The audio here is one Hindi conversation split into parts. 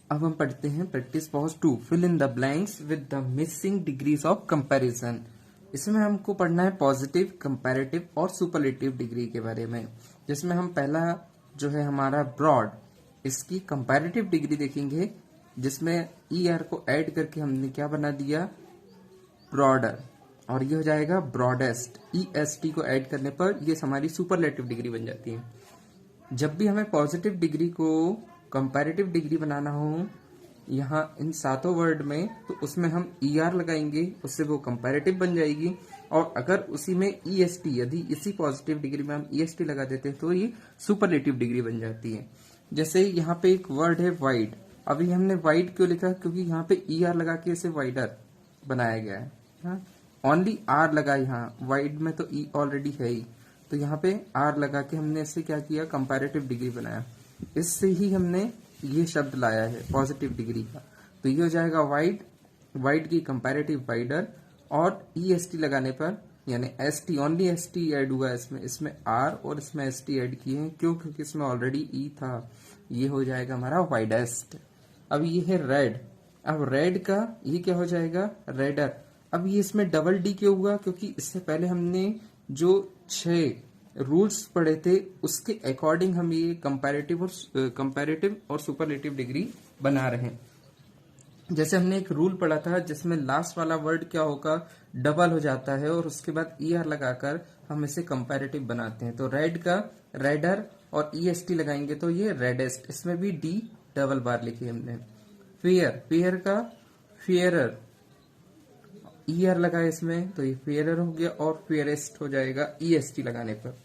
अब हम पढ़ते हैं practice pause 2, fill in the blanks with the missing degrees of comparison. इसमें हमको पढ़ना है पॉजिटिव, कंपैरेटिव और सुपरलेटिव डिग्री के बारे में, जिसमें हम पहला जो है हमारा ब्रॉड, इसकी कंपैरेटिव डिग्री देखेंगे, जिसमें ER को ऐड करके हमने क्या बना दिया, ब्रॉडर, और ये हो जाएगा ब्रॉडेस्ट। EST को ऐड करने पर ये हमारी सुपरलेटिव डिग्री बन जाती है। जब भी हमें पॉजिटिव डिग्री को कंपैरेटिव डिग्री बनाना हो यहाँ इन सातों वर्ड में, तो उसमें हम ER लगाएंगे, उससे वो कंपैरेटिव बन जाएगी। और अगर उसी में EST, यदि इसी पॉजिटिव डिग्री में हम EST लगा देते हैं तो ये सुपरलेटिव डिग्री बन जाती है। जैसे यहाँ पे एक वर्ड है वाइड, अभी हमने वाइड क्यों लिखा, क्योंकि यहाँ पे ER लगा के इसे वाइडर बनाया गया है। ओनली R लगा, यहाँ वाइड में तो E ऑलरेडी है ही, तो यहाँ पे R लगा के हमने इससे क्या किया, कंपैरेटिव डिग्री बनाया। इससे ही हमने ये शब्द लाया है पॉजिटिव डिग्री का। तो ये हो जाएगा वाइड, वाइड की कंपैरेटिव वाइडर, और EST लगाने पर यानी ST, ओनली ST ऐड हुआ इसमें R और इसमें ST ऐड किए हैं, क्यों, क्योंकि इसमें ऑलरेडी E था। ये हो जाएगा हमारा वाइडेस्ट। अब ये है रेड, अब रेड का ये क्या हो जाएगा, रेडर। अब ये इसमें डबल D क्यों हुआ, क्योंकि इससे पहले हमने जो 6 रूल्स पढ़े थे उसके अकॉर्डिंग हम ये कंपैरेटिव और सुपरलेटिव डिग्री बना रहे हैं। जैसे हमने एक रूल पढ़ा था जिसमें लास्ट वाला वर्ड क्या होगा, डबल हो जाता है, और उसके बाद ER लगाकर हम इसे कंपैरेटिव बनाते हैं। तो रेड का रेडर और EST लगाएंगे तो ये रेडेस्ट, इसमें भी D डबल बार लिखी हमने। फेयर, फेयर का फेयरर, ER लगा इसमें तो ये फेयरर हो गया, और फेयरेस्ट हो जाएगा EST लगाने पर।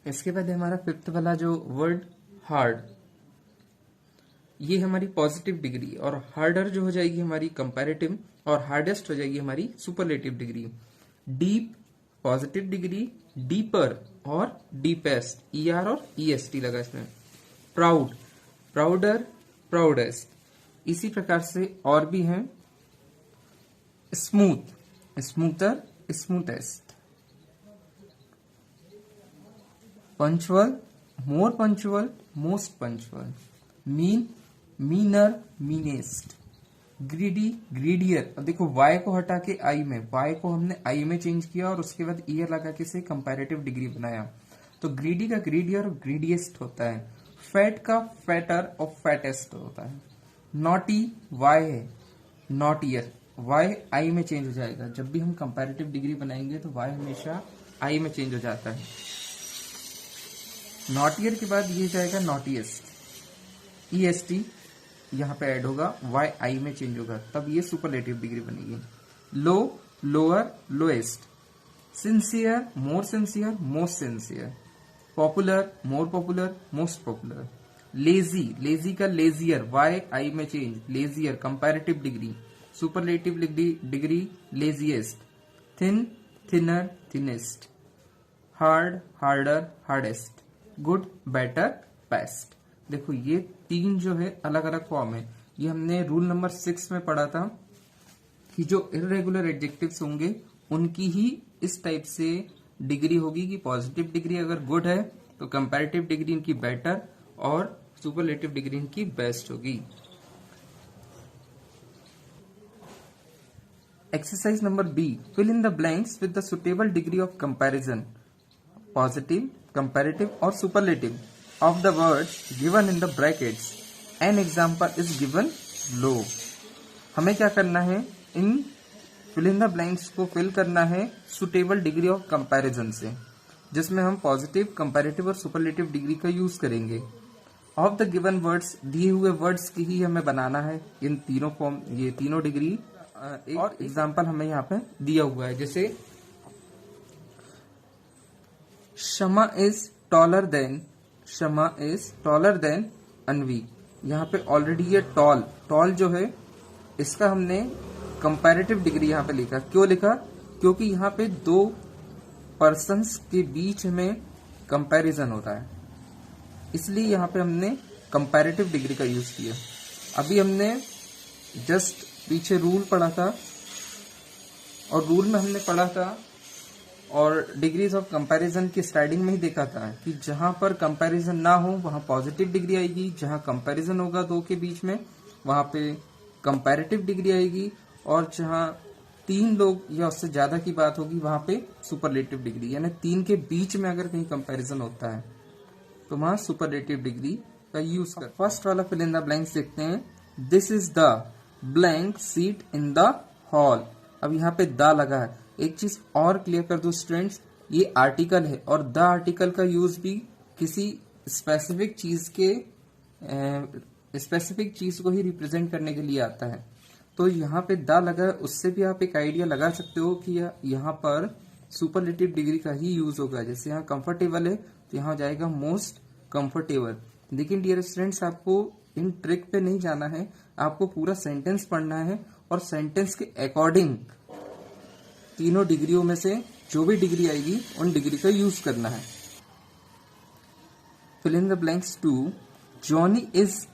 इसके बाद हमारा फिफ्थ वाला जो वर्ड हार्ड, ये हमारी पॉजिटिव डिग्री, और हार्डर जो हो जाएगी हमारी कंपैरेटिव, और हार्डेस्ट हो जाएगी हमारी superlative degree. Deep positive degree, deeper और डीपेस्ट, ER और EST लगा इसमें। Proud, prouder, proudest. इसी प्रकार से और भी हैं। Smooth, smoother, smoothest. Punctual, more punctual, most punctual. Mean, meaner, meanest. Greedy, greedier. अब देखो Y को हटा के I में, Y को हमने I में चेंज किया और उसके बाद ER लगा के इसे कंपैरेटिव डिग्री बनाया। तो ग्रीडी का ग्रीडियर और ग्रीडिएस्ट होता है। फैट का फैटर और फैटेस्ट होता है। नॉटी Y है, नॉटियर, Y I में चेंज हो जाएगा। जब भी हम कंपैरेटिव डिग्री बनाएंगे तो Y हमेशा I में चेंज हो जाता है। नॉटियर के बाद ये जाएगा नॉटिएस्ट, EST यहाँ पे ऐड होगा, Y I में चेंज होगा, तब ये सुपरलेटिव डिग्री बनेगी। Low, lower, lowest. Sincere, more sincere, most sincere. Popular, more popular, most popular. Lazy, lazy का लेजियर, Y I में change, lazier comparative degree, superlative degree laziest. Thin, thinner, thinnest. Hard, harder, hardest. Good, better, best. देखो ये 3 जो है अलग अलग फॉर्म है। ये हमने रूल नंबर 6 में पढ़ा था कि जो इर्रेगुलर एडजेक्टिव्स होंगे उनकी ही इस टाइप से डिग्री होगी कि पॉजिटिव डिग्री अगर गुड है तो कंपैरेटिव डिग्री इनकी बेटर और सुपरलेटिव डिग्री इनकी बेस्ट होगी। Exercise number B, fill in the blanks with the suitable degree of comparison, positive, comparative और superlative of the words given in the brackets. An example is given below. हमें क्या करना है, इन fill in the blanks को फिल करना है सुटेबल डिग्री ऑफ कंपैरिजन से, जिसमें हम पॉजिटिव, कंपैरेटिव और सुपरलेटिव डिग्री का यूज करेंगे। ऑफ द गिवन वर्ड्स, दिए हुए वर्ड्स की ही हमें बनाना है इन तीनों फॉर्म, ये तीनों डिग्री। और एग्जाम्पल हमें यहाँ पे दिया हुआ है, जैसे Shama is taller than, Shama is taller than Anvi. यहाँ पे ऑलरेडी ये टॉल, टॉल जो है इसका हमने कंपैरेटिव डिग्री यहाँ पे लिखा। क्यों लिखा, क्योंकि यहाँ पे 2 पर्सन्स के बीच में कंपैरिजन होता है, इसलिए यहाँ पे हमने कंपैरेटिव डिग्री का यूज किया। अभी हमने जस्ट पीछे रूल पढ़ा था, और रूल में हमने पढ़ा था और डिग्रीज ऑफ कंपैरिजन की स्टार्टिंग में ही देखा था कि जहां पर कंपैरिजन ना हो वहां पॉजिटिव डिग्री आएगी, जहां कंपैरिजन होगा दो के बीच में वहां पे कंपैरेटिव डिग्री आएगी, और जहां तीन लोग या उससे ज्यादा की बात होगी वहां पे सुपरलेटिव डिग्री, यानी तीन के बीच में अगर कहीं कंपैरिजन होता है तो वहां सुपरलेटिव डिग्री का यूज कर। फर्स्ट वाला फिल इन द ब्लैंक्स देखते हैं। This is the blank seat in the hall. अब यहाँ पे द लगा है। एक चीज और क्लियर कर दो स्टूडेंट्स, ये आर्टिकल है और द आर्टिकल का यूज भी किसी स्पेसिफिक चीज को ही रिप्रेजेंट करने के लिए आता है। तो यहाँ पे द लगा है, उससे भी आप एक आइडिया लगा सकते हो कि यहाँ पर सुपरलेटिव डिग्री का ही यूज होगा। जैसे यहाँ कंफर्टेबल है तो यहाँ हो जाएगा मोस्ट कंफर्टेबल। लेकिन डियर स्टूडेंट्स, आपको इन ट्रिक पे नहीं जाना है, आपको पूरा सेंटेंस पढ़ना है और सेंटेंस के अकॉर्डिंग तीनों डिग्रियों में से जो भी डिग्री आएगी उन डिग्री का यूज करना है। Fill in the blanks 2। Johnny is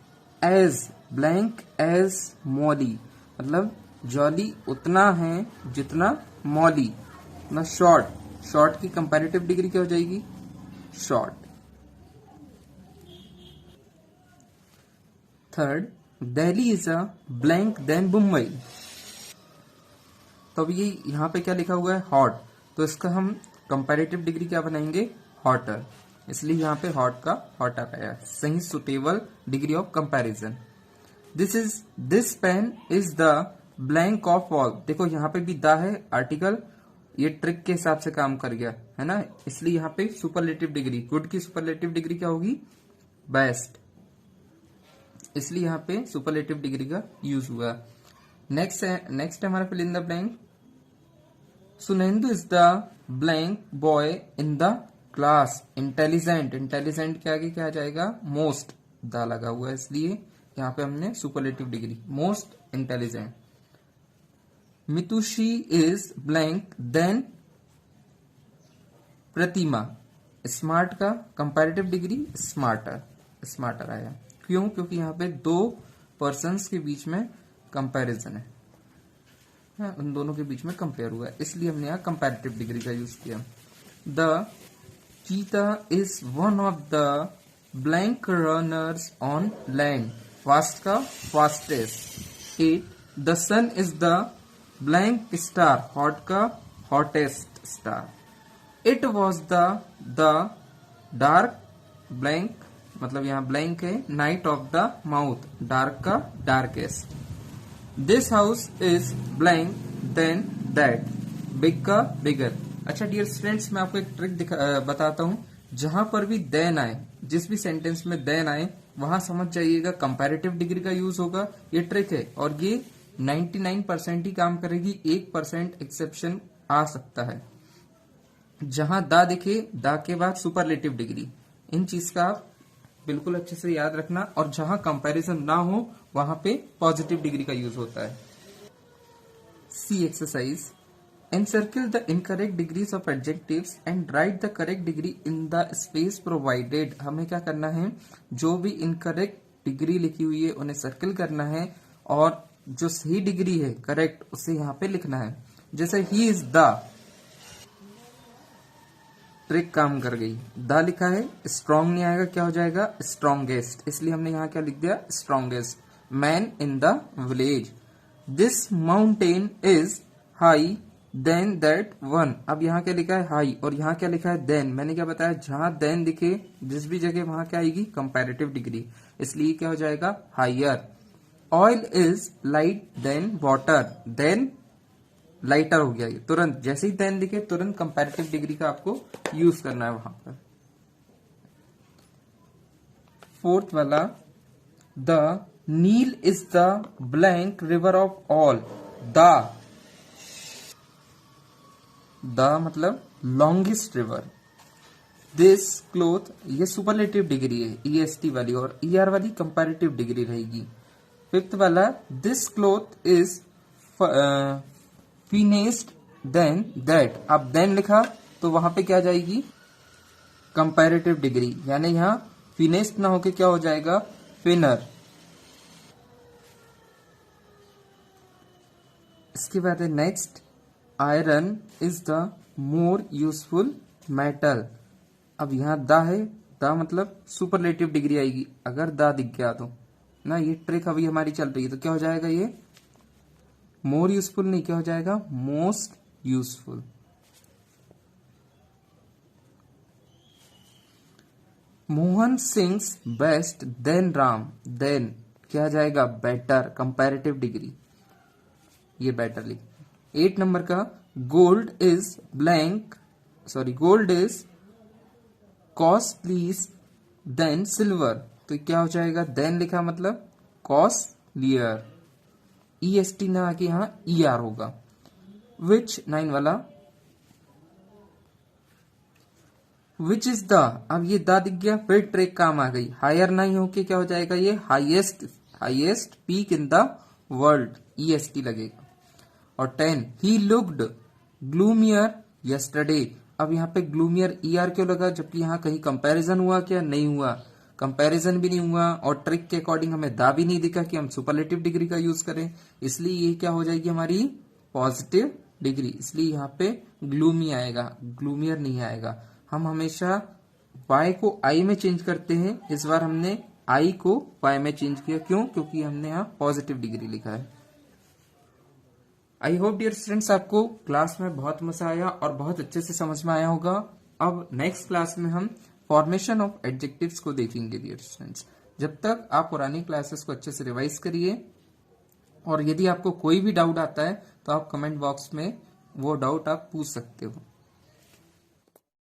as blank as Molly. मतलब जॉली उतना है जितना मॉली। ना शॉर्ट की कंपैरेटिव डिग्री क्या हो जाएगी? Short. Third, Delhi is a blank than Mumbai. तो अब ये यहाँ पे क्या लिखा हुआ है? हॉट। तो इसका हम कंपैरेटिव डिग्री क्या बनाएंगे? हॉटर। इसलिए यहाँ पे हॉट का हॉट आ गया, सही suitable degree of comparison. This pen is the blank of all. देखो यहाँ पे भी द है आर्टिकल, ये ट्रिक के हिसाब से काम कर गया है ना, इसलिए यहाँ पे सुपरलेटिव डिग्री, गुड की सुपरलेटिव डिग्री क्या होगी? बेस्ट। इसलिए यहाँ पे सुपरलेटिव डिग्री का यूज हुआ। नेक्स्ट है हमारा fill in the blank. Sunendu is the blank boy in the class. Intelligent के आगे क्या आ जाएगा? मोस्ट। द लगा हुआ है इसलिए यहाँ पे हमने superlative degree most intelligent. Mitushi is blank than Pratima. Smart का कंपैरेटिव डिग्री स्मार्टर आया। क्यों? क्योंकि यहाँ पे दो पर्सन्स के बीच में कंपैरिजन है, उन दोनों के बीच में कंपेयर हुआ है, इसलिए हमने यहाँ कंपैरेटिव डिग्री का यूज किया। The cheetah is one of the blank runners on land. Fast का fastest. 8, the sun is the blank star. Hot का hottest star. It was the dark blank, मतलब यहाँ ब्लैंक है, night of the mouth. Dark का darkest. This house is blank than that. Big का बिगर। अच्छा डियर स्टूडेंट्स, मैं आपको एक ट्रिक बताता हूँ। जहां पर भी देन आए, जिस भी सेंटेंस में देन आए, वहां समझ जाइएगा कंपैरेटिव डिग्री का यूज होगा। ये ट्रिक है और ये 99% ही काम करेगी, 1% एक्सेप्शन आ सकता है। जहां दा दिखे, दा के बाद सुपरलेटिव डिग्री, इन चीज का आप बिल्कुल अच्छे से याद रखना। और जहां कंपैरिजन ना हो वहां पे पॉजिटिव डिग्री का यूज होता है। C exercise. Encircle the incorrect degrees of adjectives and write the correct degree in the space provided. हमें क्या करना है? जो भी इनकरेक्ट डिग्री लिखी हुई है उन्हें सर्किल करना है और जो सही डिग्री है करेक्ट उसे यहाँ पे लिखना है। जैसे ही इज द, ट्रिक काम कर गई। द लिखा है, स्ट्रॉन्ग नहीं आएगा, क्या हो जाएगा? स्ट्रॉन्गेस्ट। इसलिए हमने यहाँ क्या लिख दिया? Strongest. Man in the village. This mountain is high than that one. अब यहाँ क्या लिखा है? हाई। और यहाँ क्या लिखा है? देन। मैंने क्या बताया? जहां देन दिखे जिस भी जगह वहां क्या आएगी? Comparative degree. इसलिए क्या हो जाएगा? Higher. Oil is light than water. Then lighter हो गया ये, तुरंत जैसे ही देन दिखे तुरंत कंपैरेटिव डिग्री का आपको यूज करना है वहां पर। फोर्थ वाला, the Nile is the blank river of all. The मतलब लॉन्गेस्ट रिवर। दिस क्लोथ, ये सुपरलेटिव डिग्री है ईएसटी वाली, और ईआर वाली कंपैरेटिव डिग्री रहेगी। फिफ्थ वाला, this cloth is finest than that. अब देन लिखा तो वहां पे क्या जाएगी? कंपैरेटिव डिग्री, यानी यहां फिनेस्ड ना होके क्या हो जाएगा? फिनर। इसके बाद है next, iron is the more useful metal. अब यहाँ द है, द मतलब सुपरलेटिव डिग्री आएगी अगर द दिख गया तो ना। ये ट्रिक अभी हमारी चल रही है, तो क्या हो जाएगा ये मोर यूजफुल नहीं, क्या हो जाएगा most useful. Mohan sings best than Ram, then क्या आ जाएगा बेटर, कंपैरेटिव डिग्री, ये बेटर लिख। 8 नंबर का gold is blank, sorry gold is costly than silver, तो क्या हो जाएगा देन लिखा मतलब कॉस्टलियर, EST ना आके यहां ER होगा। विच 9 वाला विच इज द, अब ये द दिख गया फिर ट्रेक काम आ गई, हायर नहीं होके क्या हो जाएगा ये highest, highest peak in the world, EST लगेगा। और 10 ही लुक्ड ग्लूमियर यस्टरडे, अब यहाँ पे ग्लूमियर ER क्यों लगा, जबकि यहाँ कहीं कंपैरिजन हुआ क्या, नहीं हुआ, कंपैरिजन भी नहीं हुआ और ट्रिक के अकॉर्डिंग हमें दा भी नहीं दिखा कि हम सुपरलेटिव डिग्री का यूज करें, इसलिए ये क्या हो जाएगी हमारी पॉजिटिव डिग्री, इसलिए यहाँ पे ग्लूमी आएगा, ग्लूमियर नहीं आएगा। हम हमेशा y को I में चेंज करते हैं, इस बार हमने I को y में चेंज किया, क्यों, क्योंकि हमने यहाँ पॉजिटिव डिग्री लिखा है। आई होप डियर स्टूडेंट्स आपको क्लास में बहुत मजा आया और बहुत अच्छे से समझ में आया होगा। अब नेक्स्ट क्लास में हम फॉर्मेशन ऑफ एडजेक्टिव्स को देखेंगे डियर स्टूडेंट्स। जब तक आप पुरानी क्लासेस को अच्छे से रिवाइज करिए, और यदि आपको कोई भी डाउट आता है तो आप कमेंट बॉक्स में वो डाउट आप पूछ सकते हो।